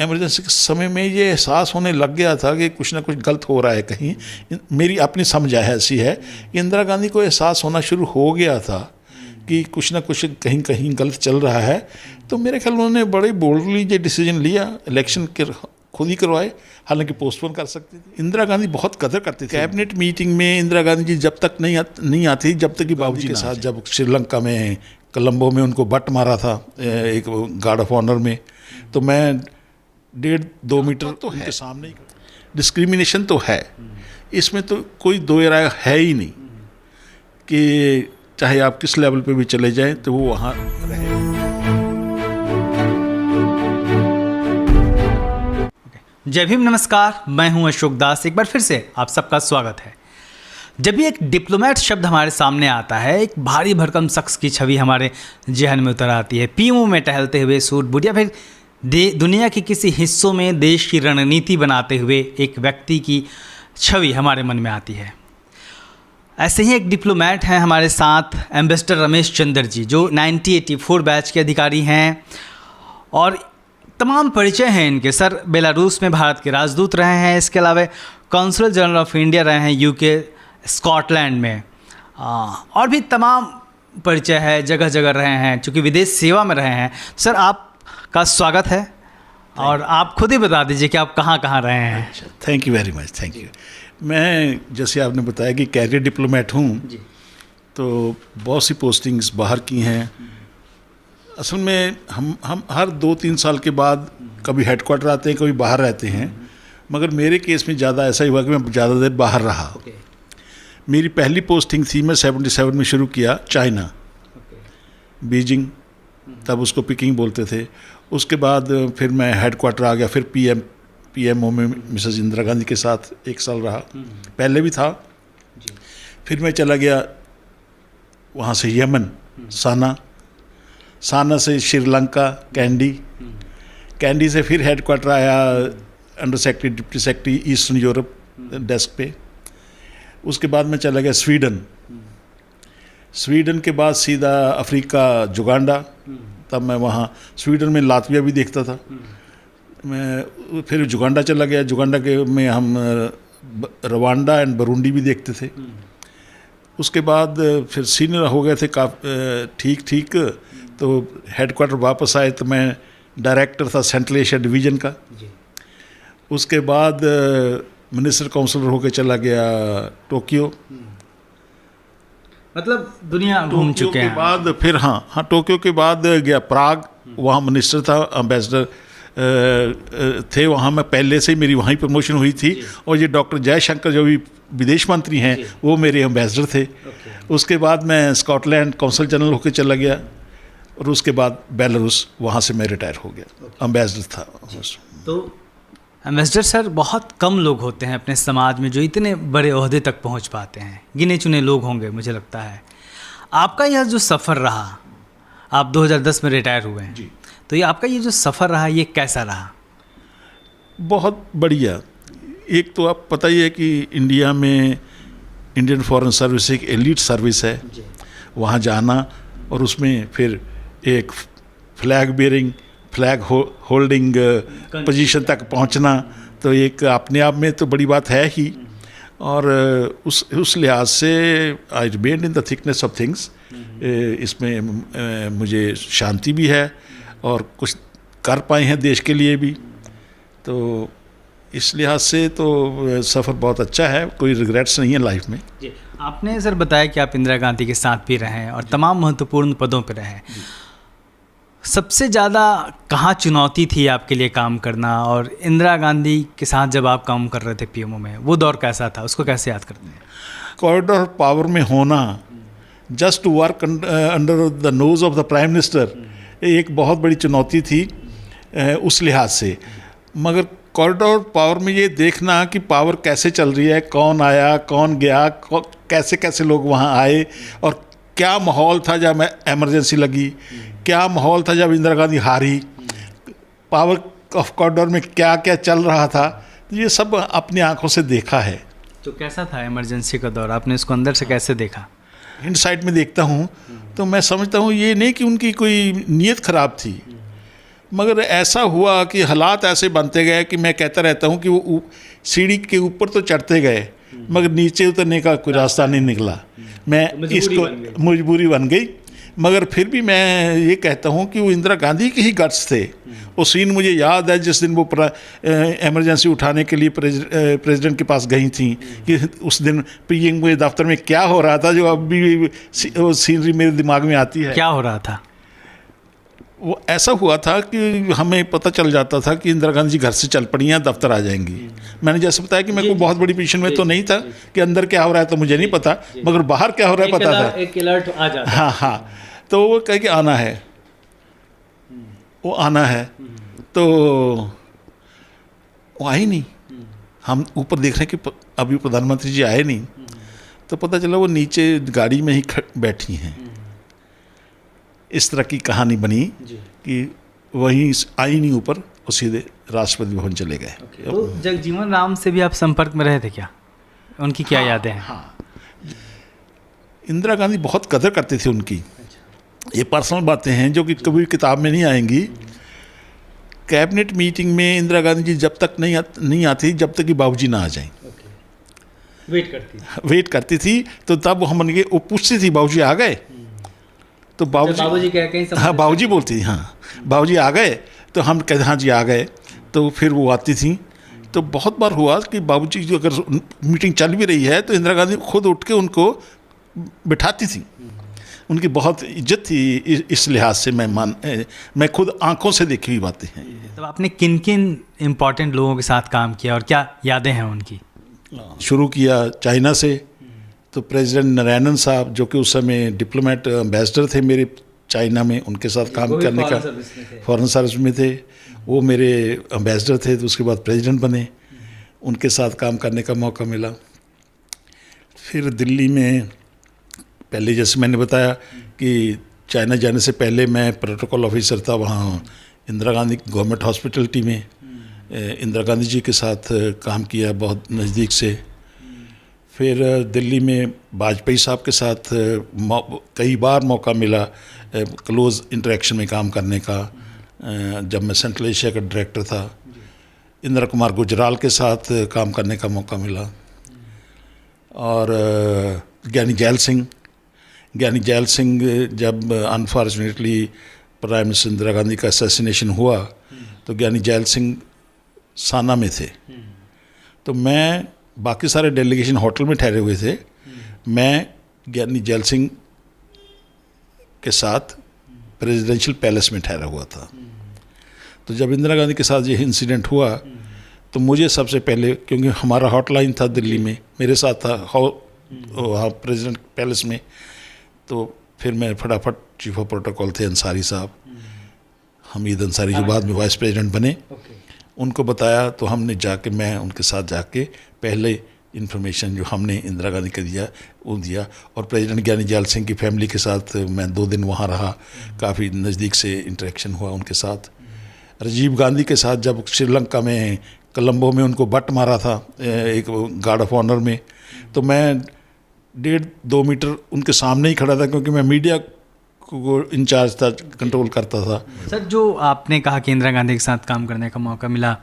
Emergency के समय में ये एहसास होने लग गया था कि कुछ ना कुछ गलत हो रहा है कहीं। मेरी अपनी समझ ऐसी है कि इंदिरा गांधी को एहसास होना शुरू हो गया था कि कुछ ना कुछ कहीं कहीं गलत चल रहा है। तो मेरे ख्याल उन्होंने बड़े बोल्डली ये डिसीजन लिया, इलेक्शन के खुद ही करवाए, हालांकि पोस्टपोन कर सकते थे। इंदिरा गांधी बहुत कदर करते थे। कैबिनेट मीटिंग में इंदिरा गांधी जी जब तक नहीं आती, जब तक कि बाबूजी के साथ जब श्रीलंका में कोलंबो में उनको बट मारा था एक गार्ड ऑफ ऑनर में, तो मैं 1.5-2 मीटर तो उनके सामने ही। डिस्क्रिमिनेशन तो है, इसमें तो कोई दो राय है ही नहीं कि चाहे आप किस लेवल पे भी चले जाएं तो वो वहाँ रहे। जय भीम, नमस्कार। मैं हूं अशोक दास। एक बार फिर से आप सबका स्वागत है। जब भी एक डिप्लोमेट शब्द हमारे सामने आता है, एक भारी भरकम शख्स की छवि हमारे जहन में उतर आती है। पीओ में टहलते हुए सूट-बूट या फिर दुनिया के किसी हिस्सों में देश की रणनीति बनाते हुए एक व्यक्ति की छवि हमारे मन में आती है। ऐसे ही एक डिप्लोमेट हैं हमारे साथ, एम्बेसडर रमेश चंद्र जी, जो 1984 बैच के अधिकारी हैं और तमाम परिचय हैं इनके। सर बेलारूस में भारत के राजदूत रहे हैं, इसके अलावा कॉन्सुल जनरल ऑफ इंडिया रहे हैं यूके, स्कॉटलैंड में, और भी तमाम परिचय है, जगह जगह रहे हैं, चूँकि विदेश सेवा में रहे हैं। सर आपका स्वागत है और आप खुद ही बता दीजिए कि आप कहाँ कहाँ रहे हैं। अच्छा, thank you very much, thank you. मैं जैसे आपने बताया कि कैरियर डिप्लोमेट हूँ, तो बहुत सी पोस्टिंग्स बाहर की हैं। असल में हम हर 2-3 साल के बाद कभी हेडक्वार्टर आते हैं, कभी बाहर रहते हैं, मगर मेरे केस में ज़्यादा ऐसा ही हुआ कि मैं ज़्यादा देर बाहर रहा। मेरी पहली पोस्टिंग थी, मैं 77 में शुरू किया, चाइना, बीजिंग, तब उसको पिकिंग बोलते थे। उसके बाद फिर मैं हेडक्वार्टर आ गया, फिर पीएमओ में मिसेस इंदिरा गांधी के साथ 1 साल रहा, पहले भी था। फिर मैं चला गया वहाँ से यमन, साना से श्रीलंका, कैंडी से फिर हेडक्वार्टर आया under secretary, deputy secretary eastern Europe desk पे। उसके बाद मैं चला गया स्वीडन के बाद सीधा अफ्रीका, जुगांडा, तब मैं वहाँ स्वीडन में लातविया भी देखता था। मैं फिर जुगांडा चला गया, जुगांडा के में हम रवांडा एंड बरूंडी भी देखते थे। उसके बाद फिर सीनियर हो गए थे ठीक, तो हेडक्वार्टर वापस आए तो मैं डायरेक्टर था सेंट्रल एशिया डिवीज़न का। उसके बाद मिनिस्टर काउंसलर होकर चला गया टोक्यो, मतलब दुनिया घूम चुके हैं। के बाद फिर हाँ टोक्यो के बाद गया प्राग, वहाँ मिनिस्टर था, एम्बेसडर थे वहाँ। मैं पहले से ही मेरी वहीं प्रमोशन हुई थी, और ये डॉक्टर जयशंकर जो भी विदेश मंत्री हैं वो मेरे एम्बेसडर थे। उसके बाद मैं स्कॉटलैंड कौंसल जनरल होकर चला गया, और उसके बाद बेलारूस, वहाँ से मैं रिटायर हो गया, एम्बेसडर था। तो एम्बेसडर सर, बहुत कम लोग होते हैं अपने समाज में जो इतने बड़े ओहदे तक पहुँच पाते हैं, गिने चुने लोग होंगे मुझे लगता है। आपका यह जो सफ़र रहा, आप 2010 में रिटायर हुए हैं जी, तो ये आपका ये जो सफ़र रहा, ये कैसा रहा? बहुत बढ़िया। एक तो आप पता ही है कि इंडिया में इंडियन फॉरेन सर्विस एक एलीट सर्विस है, वहाँ जाना और उसमें फिर एक फ्लैग होल्डिंग पोजीशन तक पहुंचना, तो एक अपने आप में तो बड़ी बात है ही। और उस लिहाज से आई remained in the thickness of things. इसमें मुझे शांति भी है और कुछ कर पाए हैं देश के लिए भी, तो इस लिहाज से तो सफ़र बहुत अच्छा है, कोई रिग्रेट्स नहीं है लाइफ में। आपने सर बताया कि आप इंदिरा गांधी के साथ भी रहे हैं और तमाम महत्वपूर्ण पदों पर रहे हैं। सबसे ज़्यादा कहाँ चुनौती थी आपके लिए काम करना, और इंदिरा गांधी के साथ जब आप काम कर रहे थे पीएमओ में, वो दौर कैसा था, उसको कैसे याद करते हैं? कॉरिडोर पावर में होना, just to work under the nose of the prime minister, एक बहुत बड़ी चुनौती थी उस लिहाज से। मगर कॉरिडोर पावर में ये देखना कि पावर कैसे चल रही है, कौन आया कौन गया, कैसे कैसे लोग वहाँ आए, और क्या माहौल था जब इमरजेंसी लगी, क्या माहौल था जब इंदिरा गांधी हारी, पावर ऑफ कॉरिडोर में क्या क्या चल रहा था, ये सब अपनी आंखों से देखा है। तो कैसा था इमरजेंसी का दौर, आपने इसको अंदर से कैसे देखा? इनसाइड में देखता हूँ तो मैं समझता हूँ ये नहीं कि उनकी कोई नीयत ख़राब थी, मगर ऐसा हुआ कि हालात ऐसे बनते गए कि मैं कहता रहता हूँ कि वो सीढ़ी के ऊपर तो चढ़ते गए मगर नीचे उतरने का कोई रास्ता नहीं निकला। मैं इसको मजबूरी बन गई। मगर फिर भी मैं ये कहता हूँ कि वो इंदिरा गांधी के ही गट्स थे। वो सीन मुझे याद है जिस दिन वो इमरजेंसी उठाने के लिए प्रेसिडेंट के पास गई थी, कि उस दिन पीएम के दफ्तर में क्या हो रहा था, जो अभी वो सीनरी मेरे दिमाग में आती है। क्या हो रहा था? वो ऐसा हुआ था कि हमें पता चल जाता था कि इंदिरा गांधी जी घर से चल पड़ी हैं, दफ्तर आ जाएंगी। मैंने जैसे बताया कि मैं कोई बहुत बड़ी पोजीशन में तो नहीं था कि अंदर क्या हो रहा है तो मुझे नहीं पता, मगर बाहर क्या हो रहा है पता था। एक अलर्ट आ जाता। हाँ हाँ, तो वो कह के आना है, वो आना है, तो वो आई नहीं। हम ऊपर देख रहे हैं कि अभी प्रधानमंत्री जी आए नहीं, तो पता चला वो नीचे गाड़ी में ही बैठी हैं। इस तरह की कहानी बनी कि वहीं आई नहीं ऊपर, वो सीधे राष्ट्रपति भवन चले गए। तो जगजीवन राम से भी आप संपर्क में रहे थे क्या? उनकी क्या यादें हैं? हाँ, इंदिरा गांधी बहुत कदर करते थे उनकी। ये पर्सनल बातें हैं जो कि कभी किताब में नहीं आएंगी। कैबिनेट मीटिंग में इंदिरा गांधी जी जब तक नहीं आती जब तक कि बाबूजी ना आ जाएं, वेट करती थी। तो तब हम वो पूछती थी बाबूजी आ गए, तो बाबूजी हाँ बाबूजी बोलती थी, हाँ बाबूजी आ गए, तो हम कहते हाँ जी आ गए। तो फिर वो आती थी। तो बहुत बार हुआ कि बाबूजी जो अगर मीटिंग चल भी रही है तो इंदिरा गांधी खुद उठ के उनको बिठाती थी। उनकी बहुत इज्जत थी इस लिहाज से। मैं खुद आंखों से देखी हुई बातें हैं। तो आपने किन किन इम्पोर्टेंट लोगों के साथ काम किया और क्या यादें हैं उनकी? शुरू किया चाइना से, तो प्रेसिडेंट नारायणन साहब जो कि उस समय डिप्लोमेट एम्बेसडर थे मेरे चाइना में, उनके साथ काम करने का, फॉरेन सर्विस में थे, वो मेरे एम्बेसडर थे। तो उसके बाद प्रेसिडेंट बने, उनके साथ काम करने का मौका मिला। फिर दिल्ली में पहले जैसे मैंने बताया कि चाइना जाने से पहले मैं प्रोटोकॉल ऑफिसर था वहाँ इंदिरा गांधी गवर्नमेंट हॉस्पिटलिटी में। इंदिरा गांधी जी के साथ काम किया बहुत नज़दीक से। फिर दिल्ली में वाजपेयी साहब के साथ कई बार मौका मिला क्लोज़ इंटरेक्शन में काम करने का, जब मैं सेंट्रल एशिया का डायरेक्टर था। इंदिरा कुमार गुजराल के साथ काम करने का मौका मिला। और ज्ञानी जैल सिंह जब unfortunately prime minister Indira Gandhi का असैसिनेशन हुआ तो ज्ञानी जैल सिंह साना में थे। तो मैं, बाकी सारे डेलीगेशन होटल में ठहरे हुए थे, मैं ज्ञानी जैल सिंह के साथ प्रेसिडेंशियल पैलेस में ठहरा हुआ था। तो जब इंदिरा गांधी के साथ ये इंसिडेंट हुआ तो मुझे सबसे पहले, क्योंकि हमारा हॉटलाइन था दिल्ली में, मेरे साथ था वहाँ प्रेसिडेंट पैलेस में, तो फिर मैं फटाफट चीफ ऑफ प्रोटोकॉल थे अंसारी साहब, हमीद अंसारी जो बाद में वाइस प्रेसिडेंट बने, उनको बताया। तो हमने जाके, मैं उनके साथ जाके पहले इन्फॉर्मेशन जो हमने इंदिरा गांधी का दिया वो दिया। और प्रेसिडेंट ज्ञानी जैल सिंह की फैमिली के साथ मैं 2 दिन वहाँ रहा, काफ़ी नज़दीक से इंटरेक्शन हुआ उनके साथ। राजीव गांधी के साथ जब श्रीलंका में कोलंबो में उनको बट मारा था एक गार्ड ऑफ ऑनर में, तो मैं 1.5-2 मीटर उनके सामने ही खड़ा था, क्योंकि मैं मीडिया को इंचार्ज था, कंट्रोल करता था। सर, जो आपने कहा कि इंदिरा गांधी के साथ काम करने का मौका मिला,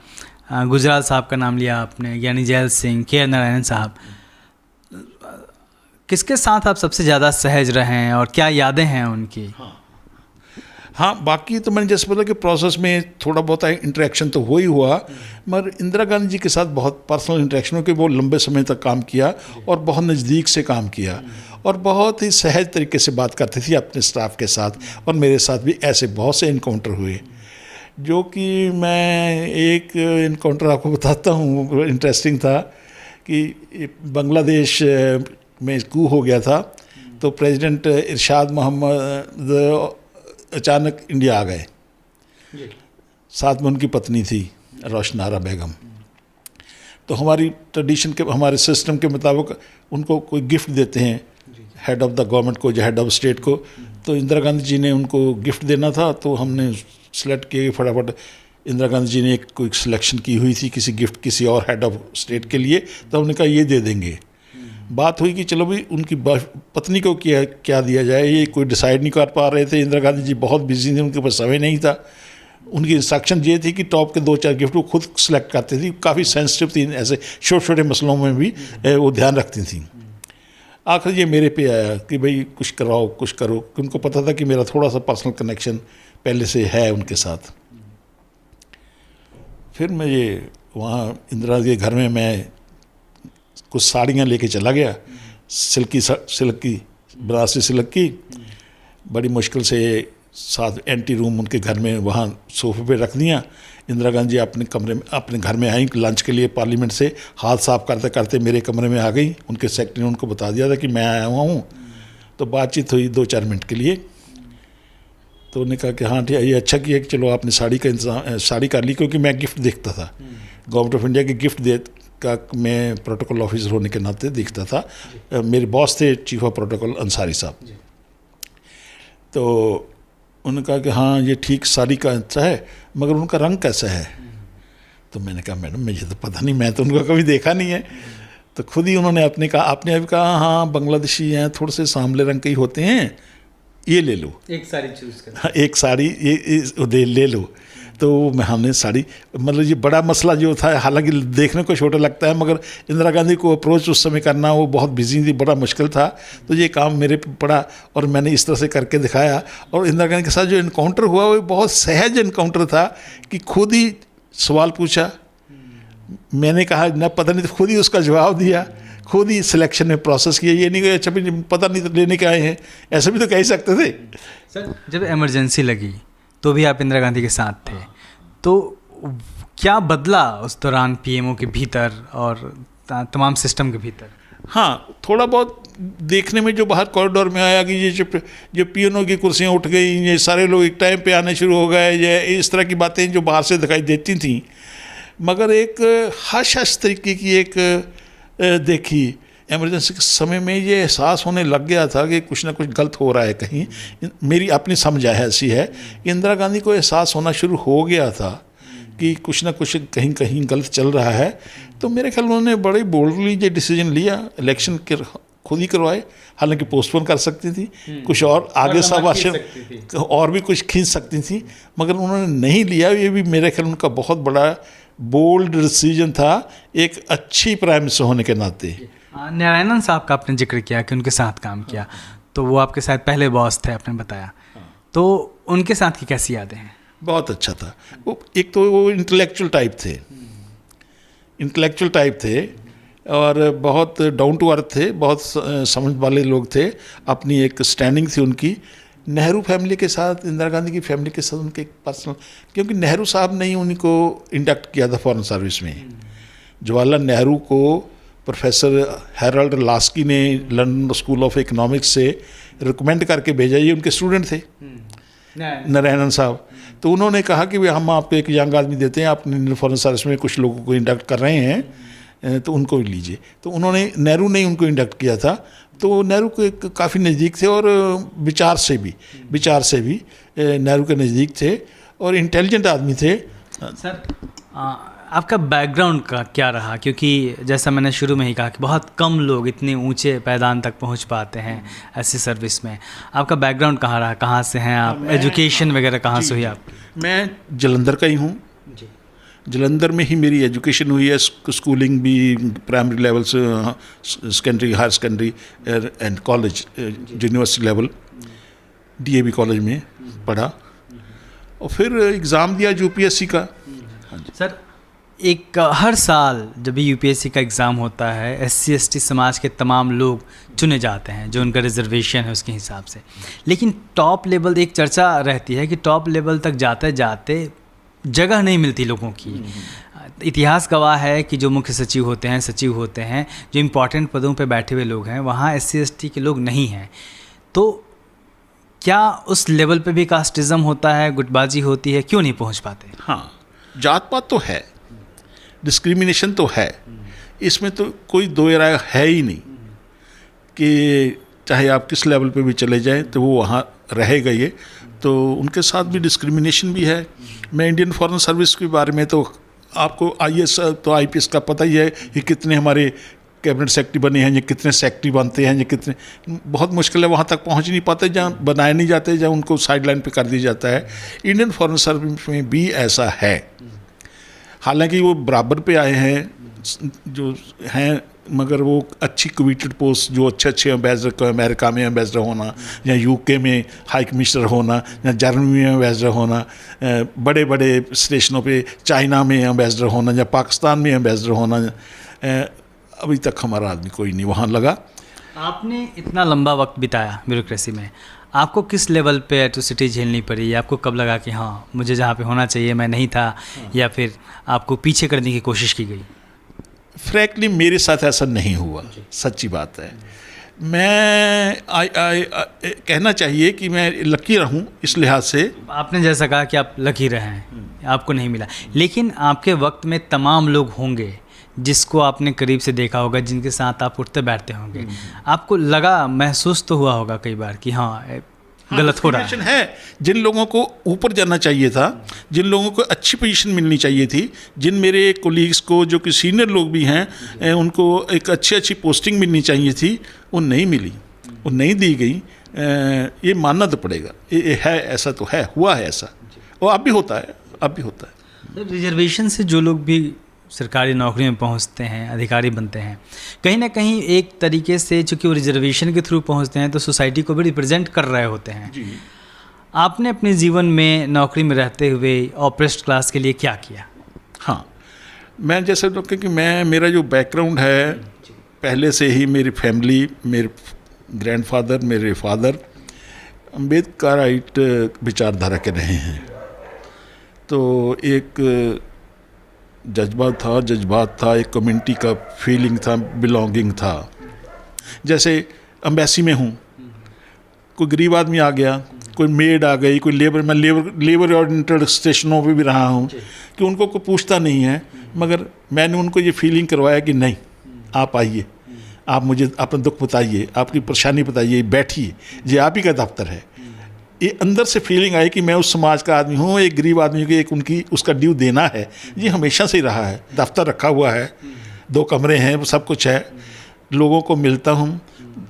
गुजराल साहब का नाम लिया आपने, ज्ञानी जैल सिंह, के नारायण साहब, किसके साथ आप सबसे ज़्यादा सहज रहे हैं और क्या यादें हैं उनकी? हाँ, बाकी तो मैंने जैसे बोला कि प्रोसेस में थोड़ा बहुत इंटरेक्शन तो हो ही हुआ, मगर इंदिरा गांधी जी के साथ बहुत पर्सनल इंटरेक्शन हो कि वो लंबे समय तक काम किया और बहुत नज़दीक से काम किया और बहुत ही सहज तरीके से बात करती थी अपने स्टाफ के साथ। और मेरे साथ भी ऐसे बहुत से इनकाउंटर हुए, जो कि मैं एक इनकाउंटर आपको बताता हूँ, इंटरेस्टिंग था कि बांग्लादेश में कू हो गया था। तो प्रेसिडेंट इरशाद मोहम्मद अचानक इंडिया आ गए, साथ में उनकी पत्नी थी रोशनारा बेगम। तो हमारी ट्रेडिशन के, हमारे सिस्टम के मुताबिक उनको कोई गिफ्ट देते हैं हेड ऑफ़ द गवर्नमेंट को, जो हेड ऑफ़ स्टेट को। तो इंदिरा गांधी जी ने उनको गिफ्ट देना था, तो हमने सेलेक्ट किए फटाफट। इंदिरा गांधी जी ने एक कोई सिलेक्शन की हुई थी किसी गिफ्ट किसी और हेड ऑफ़ स्टेट के लिए, तो हमने कहा ये दे देंगे। बात हुई कि चलो भाई उनकी पत्नी को क्या दिया जाए, ये कोई डिसाइड नहीं कर पा रहे थे। इंदिरा गांधी जी बहुत बिजी थे, उनके पास समय नहीं था। उनकी इंस्ट्रक्शन ये थी कि टॉप के 2-4 गिफ्ट वो खुद सेलेक्ट करती थी। काफ़ी सेंसिटिव थी, ऐसे छोटे छोटे मसलों में भी वो ध्यान रखती थी। आखिर ये मेरे पे आया कि भाई कुछ कराओ, कुछ करो, कि उनको पता था कि मेरा थोड़ा सा पर्सनल कनेक्शन पहले से है उनके साथ। फिर मैं ये वहाँ इंदिरा के घर में मैं कुछ साड़ियाँ लेके चला गया, सिल्क की बनारसी सिल्क की, बड़ी मुश्किल से 7 एंटी रूम उनके घर में वहाँ सोफे पे रख दिया। इंदिरा गांधी जी अपने घर में आई लंच के लिए, पार्लियामेंट से हाथ साफ करते करते मेरे कमरे में आ गई। उनके सेक्रेटरी ने उनको बता दिया था कि मैं आया हुआ हूँ। तो बातचीत हुई 2-4 मिनट के लिए। तो उन्होंने कहा कि हाँ ठीक है, ये अच्छा किया कि चलो आपने साड़ी का इंतजाम साड़ी कर ली, क्योंकि मैं गिफ्ट देखता था गवर्नमेंट ऑफ इंडिया के गिफ्ट दे का, मैं प्रोटोकॉल ऑफिसर होने के नाते देखता था। मेरे बॉस थे चीफ ऑफ प्रोटोकॉल अंसारी साहब। तो उन्होंने कहा कि हाँ ये ठीक साड़ी का अच्छा है, मगर उनका रंग कैसा है? तो मैंने कहा मैडम मुझे तो पता नहीं, मैं तो उनको कभी देखा नहीं है। तो खुद ही उन्होंने आपने अभी कहा हाँ बांग्लादेशी हैं, थोड़े से सांवले रंग के ही होते हैं, ये ले लो, एक साड़ी चूज कर। हाँ एक साड़ी ये ले लो। तो हमने साड़ी, मतलब ये बड़ा मसला जो था, हालांकि देखने को छोटा लगता है, मगर इंदिरा गांधी को अप्रोच उस समय करना, वो बहुत बिजी थी, बड़ा मुश्किल था। तो ये काम मेरे पे पड़ा और मैंने इस तरह से करके दिखाया। और इंदिरा गांधी के साथ जो इनकाउंटर हुआ वो बहुत सहज इनकाउंटर था कि खुद ही सवाल पूछा, मैंने कहा ना पता नहीं, तो खुद ही उसका जवाब दिया, खुद ही सिलेक्शन में प्रोसेस किया। ये नहीं कि अच्छा भी पता नहीं तो लेने के आए हैं, ऐसा भी तो कह ही सकते थे। सर जब इमरजेंसी लगी तो भी आप इंदिरा गांधी के साथ थे, तो क्या बदला उस दौरान पीएमओ के भीतर और तमाम सिस्टम के भीतर? हाँ थोड़ा बहुत देखने में जो बाहर कॉरिडोर में आया कि ये जो पीएनओ की कुर्सियाँ उठ गई, ये सारे लोग एक टाइम पे आने शुरू हो गए, ये इस तरह की बातें जो बाहर से दिखाई देती थी। मगर एक हश तरीके की एक देखी इमरजेंसी के समय में ये एहसास होने लग गया था कि कुछ ना कुछ गलत हो रहा है कहीं। मेरी अपनी समझ ऐसी है कि इंदिरा गांधी को एहसास होना शुरू हो गया था कि कुछ ना कुछ कहीं कहीं गलत चल रहा है। तो मेरे ख्याल उन्होंने बड़े बोल्डली ये डिसीजन लिया, इलेक्शन के खुद ही करवाए। हालांकि पोस्टपोन कर सकती थी, कुछ और आगे शाबाशन और भी कुछ खींच सकती थी, मगर उन्होंने नहीं लिया। ये भी मेरे ख्याल उनका बहुत बड़ा बोल्ड डिसीजन था, एक अच्छी प्राइम मिनिस्टर होने के नाते। नारायणन साहब का आपने जिक्र किया कि उनके साथ काम किया, तो वो आपके साथ पहले बॉस थे आपने बताया, तो उनके साथ की कैसी यादें हैं? बहुत अच्छा था। वो एक तो वो इंटेलेक्चुअल टाइप थे और बहुत डाउन टू अर्थ थे, बहुत समझ वाले लोग थे, अपनी एक स्टैंडिंग थी उनकी। नेहरू फैमिली के साथ, इंदिरा गांधी की फैमिली के साथ उनके एक पर्सनल, क्योंकि नेहरू साहब ने ही उनको इंडक्ट किया था फॉरेन सर्विस में। जवाहरलाल नेहरू को प्रोफेसर हैरोल्ड लास्की ने लंदन स्कूल ऑफ इकोनॉमिक्स से रिकमेंड करके भेजा, ये उनके स्टूडेंट थे नारायणन साहब। तो उन्होंने कहा कि भाई हम आपको एक यंग आदमी देते हैं, आप फॉरेन सर्विस में कुछ लोगों को इंडक्ट कर रहे हैं, तो उनको भी लीजिए। तो उन्होंने, नेहरू ने उनको इंडक्ट किया था। तो नेहरू के काफ़ी नज़दीक थे और विचार से भी नेहरू के नज़दीक थे और इंटेलिजेंट आदमी थे। सर आपका बैकग्राउंड का क्या रहा? क्योंकि जैसा मैंने शुरू में ही कहा कि बहुत कम लोग इतने ऊंचे पैदान तक पहुंच पाते हैं ऐसी सर्विस में। आपका बैकग्राउंड कहाँ रहा, कहाँ से हैं आप, एजुकेशन वगैरह कहाँ से हुई आप? मैं जलंधर का ही हूँ। जलंधर में ही मेरी एजुकेशन हुई है, स्कूलिंग भी प्राइमरी लेवल से secondary, higher secondary and college, university level DAV college में पढ़ा और फिर एग्ज़ाम दिया यूपीएससी का। सर एक हर साल जब भी यूपीएससी का एग्ज़ाम होता है एससी एसटी समाज के तमाम लोग चुने जाते हैं जो उनका रिजर्वेशन है उसके हिसाब से, लेकिन टॉप लेवल, एक चर्चा रहती है कि टॉप लेवल तक जाते जाते जगह नहीं मिलती लोगों की। इतिहास गवाह है कि जो मुख्य सचिव होते हैं, जो इम्पोर्टेंट पदों पे बैठे हुए लोग हैं, वहाँ एससी एसटी के लोग नहीं हैं। तो क्या उस लेवल पे भी कास्टिज़म होता है, गुटबाजी होती है, क्यों नहीं पहुँच पाते? हाँ, जात पात तो है, डिस्क्रिमिनेशन तो है, इसमें तो कोई दो राय है ही नहीं कि चाहे आप किस लेवल पे भी चले जाएं तो वो वहाँ रहेगा। ये तो उनके साथ भी डिस्क्रिमिनेशन भी है। मैं इंडियन फॉरेन सर्विस के बारे में तो आपको आईएएस तो आईपीएस का पता ही है कि कितने हमारे कैबिनेट सेक्रेटरी बने हैं या कितने सेक्रेटरी बनते हैं या कितने, बहुत मुश्किल है, वहाँ तक पहुँच नहीं पाते, जहाँ बनाए नहीं जाते, जहाँ उनको साइडलाइन पे कर दिया जाता है। इंडियन फॉरेन सर्विस में भी ऐसा है। हालांकि वो बराबर पे आए हैं जो हैं, मगर वो अच्छी क्विटेड पोस्ट, जो अच्छे एम्बेसडर को, अमेरिका में एम्बेसडर होना या यूके में हाई कमिश्नर होना या जर्मनी में एम्बेसडर होना, बड़े बड़े स्टेशनों पे चाइना में एम्बेसडर होना या पाकिस्तान में एम्बेसडर होना, अभी तक हमारा आदमी कोई नहीं वहाँ लगा। आपने इतना लंबा वक्त बिताया ब्यूरोक्रेसी में, आपको किस लेवल पे एट्रोसिटी झेलनी पड़ी? आपको कब लगा कि हाँ मुझे जहाँ पे होना चाहिए मैं नहीं था, या फिर आपको पीछे करने की कोशिश की गई? फ्रैंकली मेरे साथ ऐसा नहीं हुआ, सच्ची बात है। मैं कहना चाहिए कि मैं लकी रहूं इस लिहाज से। आपने जैसा कहा कि आप लकी रहे हैं, आपको नहीं मिला, लेकिन आपके वक्त में तमाम लोग होंगे जिसको आपने करीब से देखा होगा, जिनके साथ आप उठते बैठते होंगे, आपको लगा, महसूस तो हुआ होगा कई बार कि हाँ गलत हो रहा है। जिन लोगों को ऊपर जाना चाहिए था, जिन लोगों को अच्छी पोजीशन मिलनी चाहिए थी, जिन मेरे कोलीग्स को जो कि सीनियर लोग भी हैं, उनको एक अच्छी पोस्टिंग मिलनी चाहिए थी, वो नहीं मिली, वो नहीं दी गई। ये मानना तो पड़ेगा, ये है, ऐसा तो है, हुआ है ऐसा, और अब भी होता है, अब भी होता है। रिजर्वेशन से जो लोग भी सरकारी नौकरी में पहुंचते हैं, अधिकारी बनते हैं, कहीं ना कहीं एक तरीके से चूँकि वो रिजर्वेशन के थ्रू पहुंचते हैं तो सोसाइटी को भी रिप्रेजेंट कर रहे होते हैं। जी। आपने अपने जीवन में नौकरी में रहते हुए ऑप्रेस्ड क्लास के लिए क्या किया? हाँ, मैं जैसे तो कि मेरा जो बैकग्राउंड है, पहले से ही मेरी फैमिली, मेरे ग्रैंडफादर, मेरे फादर अम्बेडकराइट विचारधारा के रहे हैं, तो एक जज्बात था, एक कम्युनिटी का फीलिंग था, बिलोंगिंग था। जैसे अम्बेसी में हूँ, कोई गरीब आदमी आ गया, कोई मेड आ गई, कोई मैं लेबर ओरिएंटेड स्टेशनों पे भी रहा हूँ कि उनको कोई पूछता नहीं है, मगर मैंने उनको ये फीलिंग करवाया कि नहीं, आप आइए, आप मुझे अपना दुख बताइए, आपकी परेशानी बताइए, बैठिए, ये आप ही का दफ्तर है। ये अंदर से फीलिंग आई कि मैं उस समाज का आदमी हूँ, एक गरीब आदमी को एक उनकी उसका ड्यू देना है। ये हमेशा से ही रहा है। दफ्तर रखा हुआ है, 2 कमरे हैं, सब कुछ है, लोगों को मिलता हूँ,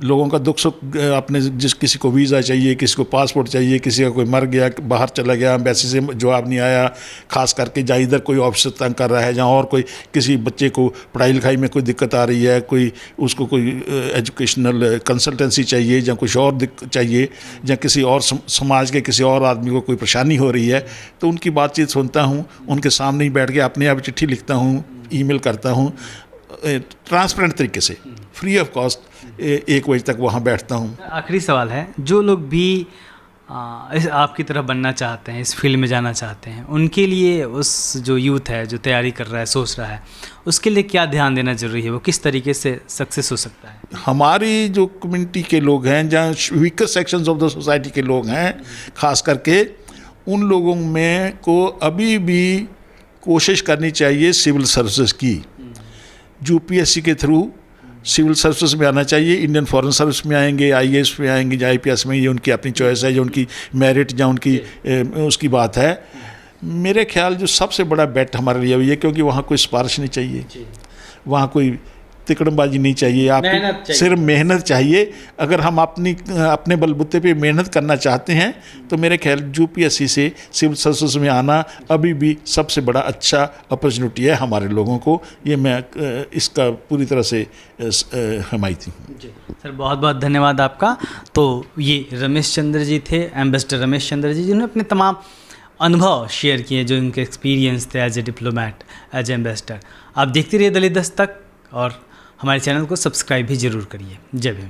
लोगों का दुख सुख, अपने किसी को वीज़ा चाहिए, किसी को पासपोर्ट चाहिए, किसी का कोई मर गया, बाहर चला गया, एम्बेसी से जवाब नहीं आया, खास करके जहाँ इधर कोई ऑफिसर तंग कर रहा है, जहाँ और कोई किसी बच्चे को पढ़ाई लिखाई में कोई दिक्कत आ रही है, कोई उसको कोई एजुकेशनल कंसल्टेंसी चाहिए, या कुछ और चाहिए, या किसी और समाज के किसी और आदमी को कोई परेशानी हो रही है, तो उनकी बातचीत सुनता हूँ, उनके सामने ही बैठ के अपने आप चिट्ठी लिखता हूँ, ईमेल करता हूँ, ट्रांसपेरेंट तरीके से, फ्री ऑफ कॉस्ट 1 बजे तक वहाँ बैठता हूँ। आखिरी सवाल है, जो लोग भी आपकी तरह बनना चाहते हैं, इस फील्ड में जाना चाहते हैं, उनके लिए, उस जो यूथ है जो तैयारी कर रहा है, सोच रहा है, उसके लिए क्या ध्यान देना जरूरी है? वो किस तरीके से सक्सेस हो सकता है? हमारी जो कम्युनिटी के लोग हैं, जहाँ weaker sections of the society के लोग हैं, खास करके उन लोगों में को अभी भी कोशिश करनी चाहिए सिविल सर्विसेज की। यूपीएससी के थ्रू सिविल सर्विसेज में आना चाहिए, इंडियन फॉरेन सर्विस में आएंगे, आईएएस में आएंगे, या आईपीएस में, ये उनकी अपनी चॉइस है, जो उनकी मेरिट या उनकी उसकी बात है। मेरे ख्याल जो सबसे बड़ा बेट हमारे लिए हुई है, क्योंकि वहाँ कोई सिफारिश नहीं चाहिए, वहाँ कोई तिकड़मबाजी नहीं चाहिए, आपकी सिर्फ मेहनत चाहिए। अगर हम अपने बलबूते पे मेहनत करना चाहते हैं तो मेरे ख्याल यूपीएससी से सिविल सर्विसेज में आना अभी भी सबसे बड़ा अच्छा अपॉर्चुनिटी है हमारे लोगों को। ये मैं इसका पूरी तरह से हिमायती हूँ। सर बहुत बहुत धन्यवाद आपका। तो ये रमेश चंद्र जी थे, एम्बेसडर रमेश चंद्र जी, जिन्होंने अपने तमाम अनुभव शेयर किए, जो इनके एक्सपीरियंस थे as a diplomat, as a ambassador. आप देखते रहिए दलित दस्तक और हमारे चैनल को सब्सक्राइब भी ज़रूर करिए। जय भीम।